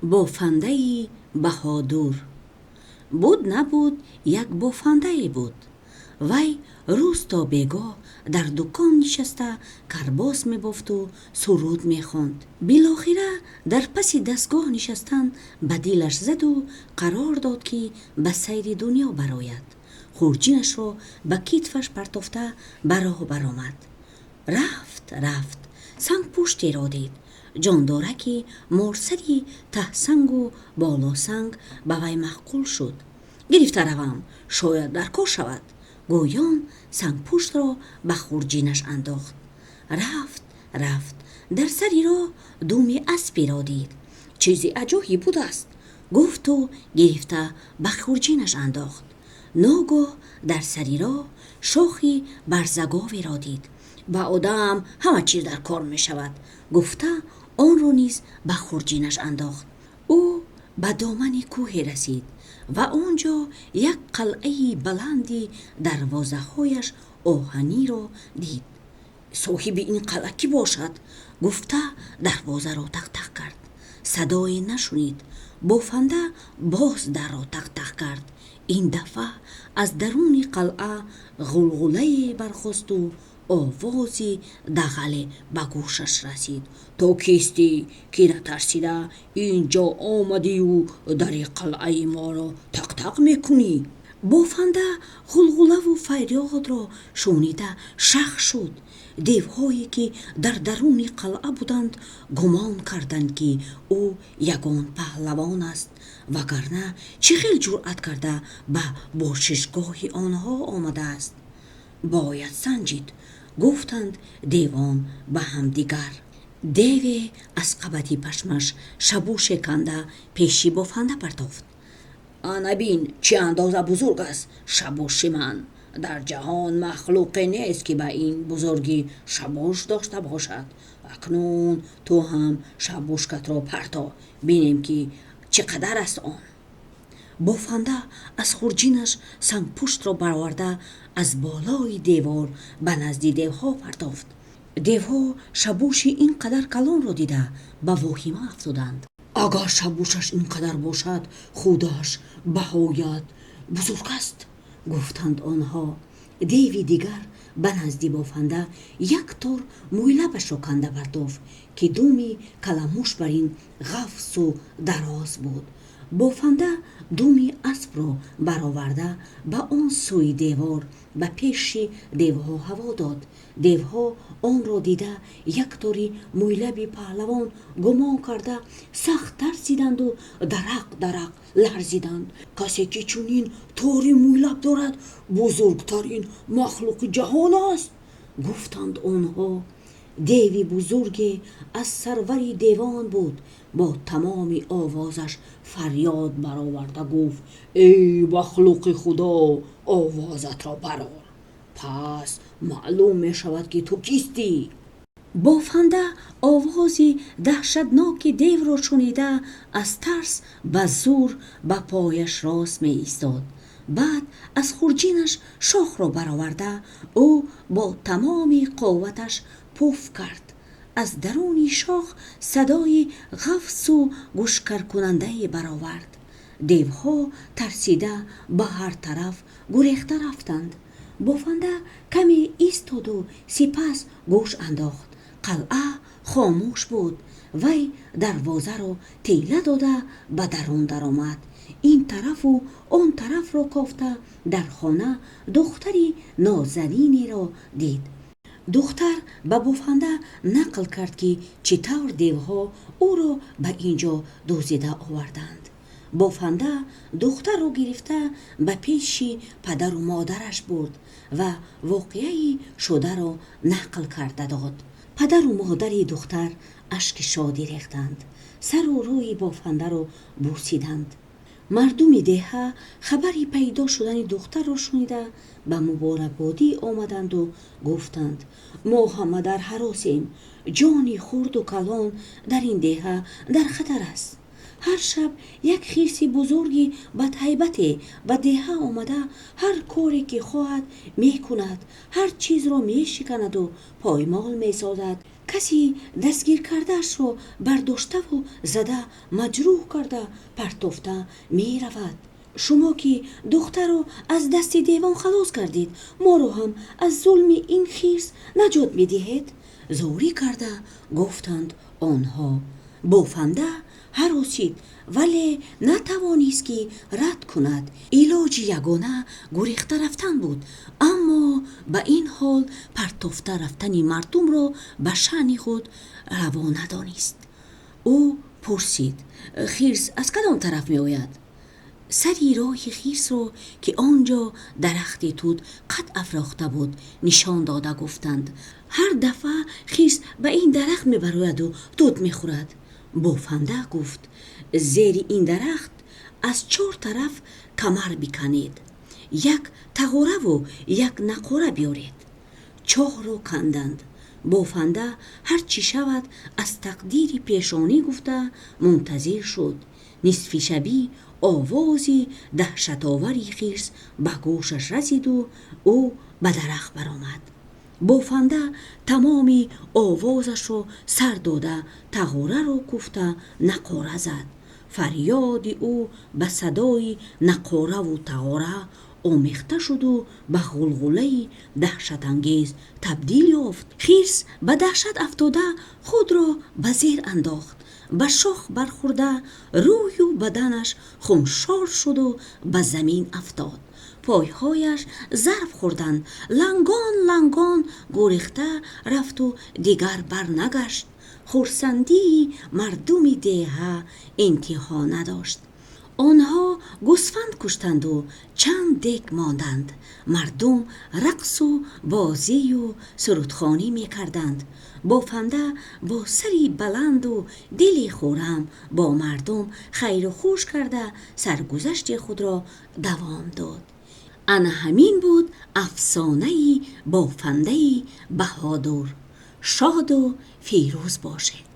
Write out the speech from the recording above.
بافنده‌ای بهادور. بود نبود یک بافنده‌ای بود. وی روز تا بیگاه در دکان نشسته کرباس میبافت و سرود میخواند. بالاخره در پس دستگاه نشستن به دلش زد و قرار داد که به سیر دنیا براید. خورجینش را به کتفش پرتافته به راه برآمد. رفت سنگ پشتی را دید. جاندارکی مرسری ته سنگ و بالا سنگ به وی معقول شد. گرفته روم، شاید در کار شود. گویان سنگ پشت را به خورجینش انداخت. رفت در سری راه دومی اسبی را دید. چیزی عجیبی بود است، گفت و گرفته به خورجینش انداخت. ناگاه در سری راه شاخی برزگاوی را دید. با آدم همه چیز در کار می شود، گفته آن را نیز به خورجینش انداخت. او به دامن کوهی رسید و آنجا یک قلعه بلندی دروازه هایش آهنی را دید. صاحب این قلعه کی باشد؟ گفته دروازه را تق تق کرد. صدایی نشنید. بافنده باز در را تق تق کرد. این دفعه از درون قلعه غلغله برخاست و آوازی دغل به گوشش رسید. تو کیستی که نترسیده اینجا آمدی و در قلعه ما را تق تق میکنی؟ بافنده غلغله و فریاد را شنیده شخ شد. دیوهایی که در درون قلعه بودند گمان کردند که او یگان پهلوان است، وگرنه چه خیل جرأت کرده به باششگاه آنها آمده است. باید سنجید، گفتند دیوان به هم دیگر. دیوی از قبطی پشمش شبو شکنده پیشی بافنده پرتافت. آنا بین چه اندازه بزرگ است شبوش من. در جهان مخلوقی نیست که به این بزرگی شبوش داشته باشد. اکنون تو هم شبوشکت را پرتا، بینیم که چقدر است آن. بافنده از خورجینش سنگ پشت را برآورده از بالای دیوار به نزد دیوها پرتافت. دیوها شبوش این قدر کلان را دیده به واهمه افتادند. اگر شبوشش این قدر باشد خودش بهایت بزرگ است، گفتند آنها. دیوی دیگر به نزد بافنده یک طور مویلبش را کنده پرتافت که دومی کلموش بر این غفص و دراز بود. بافنده دومی اسب را برآورده به آن سوی دیوار به پیش دیوها هوا داد. دیوها آن را دیده یک طوری مویلب پهلوان گمان کرده سخت ترسیدند و درق لرزیدند. کسی که چنین طوری مویلب دارد بزرگترین مخلوق جهان است، گفتند آنها. دیوی بزرگی از سرور دیوان بود. با تمام آوازش فریاد برآورده گفت: ای مخلوق خدا، آوازت را برآر، پس معلوم می شود که تو کیستی. بافنده آوازی دهشتناک دیو را شنیده از ترس به زور به پایش راست می ایستاد. بعد از خورجینش شاخ را برآورده او با تمام قوتش پف کرد. از درون شاخ صدای غفص و گوشکر کننده برآورد. دیوها ترسیده به هر طرف گریخته رفتند. بافنده کمی ایستاد و سپس گوش انداخت. قلعه خاموش بود. وی دروازه را تیله داده به درون درآمد. این طرف و آن طرف را کافته در خانه دختری نازنینی را دید. دختر به بافنده نقل کرد که چطور دیوها او را به اینجا دزدیده آوردند. بافنده دختر را گرفته به پیش پدر و مادرش برد و واقعه شده را نقل کرده داد. پدر و مادر دختر اشک شادی ریختند. سر و روی بافنده را بوسیدند. مردم دهه خبری پیدا شدن دختر را شنیده به مبارکبادی آمدند و گفتند: ما همه در هراسیم. جان خرد و کلان در این دهه در خطر است. هر شب یک خیس بزرگی بدهیبتی به دهه آمده هر کاری که خواهد می کند، هر چیز را می شکند و پایمال می سازد کسی دستگیر کردهش را برداشته و زده مجروح کرده پرتافته می رود. شما که دختر را از دست دیوان خلاص کردید، ما را هم از ظلم این خیس نجات می دهید؟ زوری کرده گفتند آنها. بافنده هراسید ولی نتوانست که رد کند. علاج یگانه گریخته رفتن بود، اما به این حال پرتافته رفتن مردم را به شأن خود روا ندانست. او پرسید خرس از کدام طرف می آید؟ سری راه خرس را که آنجا درختی توت قد افراخته بود نشان داده گفتند هر دفعه خرس به این درخت می براید و توت می خورد. بافنده گفت زیر این درخت از 4 طرف کمر بکنید، یک تغوره و یک نقوره بیارید. چاه را کندند. بافنده هر چی شود از تقدیر پیشانی گفته منتظر شد. نصف شبی آوازی دهشت‌آوری خرس به گوشش رسید و او به درخت برآمد. بافنده تمامی آوازش را سر داده تغوره را کوفته نقاره زد. فریاد او به صدای نقاره و تغوره آمیخته شد و به غلغله دهشت انگیز تبدیل یافت. خرس به دهشت افتاده خود را به زیر انداخت، به شاخ برخورده روی و بدنش خونشار شد و به زمین افتاد. پایهایش ضرب خوردند، لنگان لنگان گریخته رفت و دیگر برنگشت. خرسندی مردم دیه انتها نداشت. آنها گوسفند کشتند و چند دیگ ماندند. مردم رقص و بازی و سرودخوانی می کردند. بافنده با سری بلند و دلی خرم با مردم خیر و خوش کرده سرگذشت خود را دوام داد. انا همین بود افسانه بافنده بهادر. شاد و فیروز باشید.